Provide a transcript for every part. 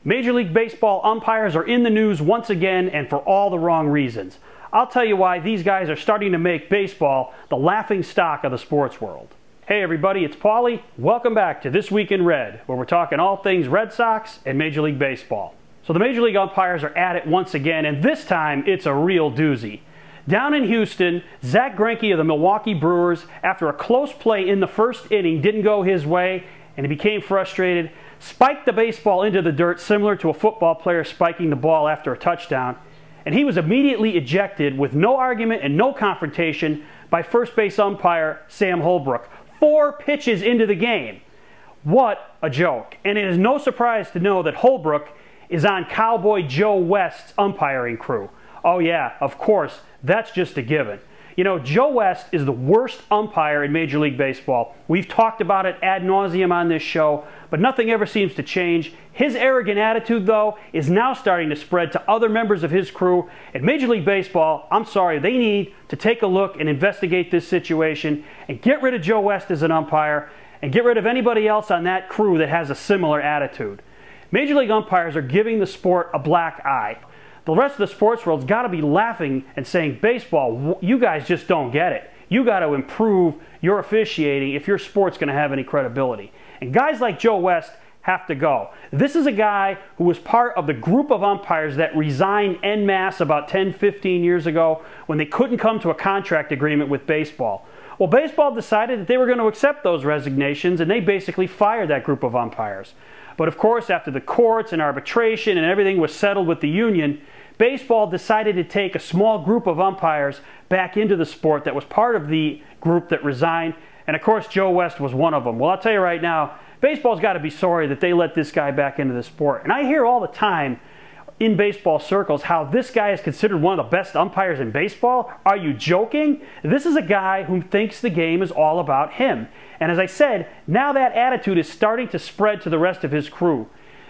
Major League Baseball umpires are in the news once again, and for all the wrong reasons. I'll tell you why these guys are starting to make baseball the laughing stock of the sports world. Hey everybody, it's Paulie. Welcome back to This Week in Red, where we're talking all things Red Sox and Major League Baseball. So the Major League umpires are at it once again, and this time it's a real doozy. Down in Houston, Zack Greinke of the Milwaukee Brewers, after a close play in the first inning didn't go his way, and he became frustrated, spiked the baseball into the dirt similar to a football player spiking the ball after a touchdown, and he was immediately ejected with no argument and no confrontation by first base umpire Sam Holbrook 4 pitches into the game. What a joke. And it is no surprise to know that Holbrook is on Cowboy Joe West's umpiring crew. Oh yeah, of course, that's just a given. You know, Joe West is the worst umpire in Major League Baseball. We've talked about it ad nauseum on this show, but nothing ever seems to change. His arrogant attitude, though, is now starting to spread to other members of his crew. At Major League Baseball, I'm sorry, they need to take a look and investigate this situation and get rid of Joe West as an umpire and get rid of anybody else on that crew that has a similar attitude. Major League umpires are giving the sport a black eye. The rest of the sports world's got to be laughing and saying, baseball, you guys just don't get it. You got to improve your officiating if your sport's going to have any credibility. And guys like Joe West have to go. This is a guy who was part of the group of umpires that resigned en masse about 10, 15 years ago when they couldn't come to a contract agreement with baseball. Well, baseball decided that they were going to accept those resignations, and they basically fired that group of umpires. But of course, after the courts and arbitration and everything was settled with the union, baseball decided to take a small group of umpires back into the sport that was part of the group that resigned. And of course, Joe West was one of them. Well, I'll tell you right now, baseball's got to be sorry that they let this guy back into the sport. And I hear all the time in baseball circles how this guy is considered one of the best umpires in baseball. Are you joking? This is a guy who thinks the game is all about him. And as I said, now that attitude is starting to spread to the rest of his crew.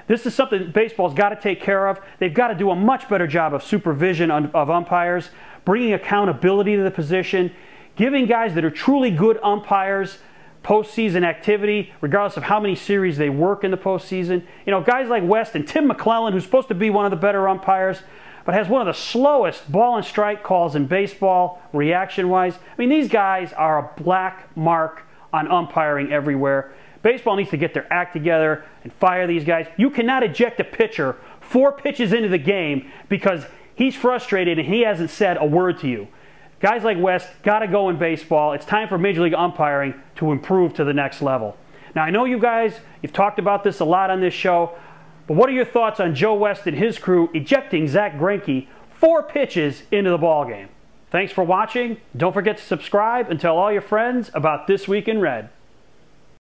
This is something baseball's got to take care of. They've got to do a much better job of supervision of umpires, bringing accountability to the position, giving guys that are truly good umpires postseason activity, regardless of how many series they work in the postseason. You know, guys like West and Tim McClellan, who's supposed to be one of the better umpires, but has one of the slowest ball and strike calls in baseball, reaction-wise. I mean, these guys are a black mark on umpiring everywhere. Baseball needs to get their act together and fire these guys. You cannot eject a pitcher 4 pitches into the game because he's frustrated and he hasn't said a word to you. Guys like West got to go in baseball. It's time for Major League umpiring to improve to the next level. Now, I know you guys, you've talked about this a lot on this show, but what are your thoughts on Joe West and his crew ejecting Zack Greinke 4 pitches into the ballgame? Thanks for watching. Don't forget to subscribe and tell all your friends about This Week in Red.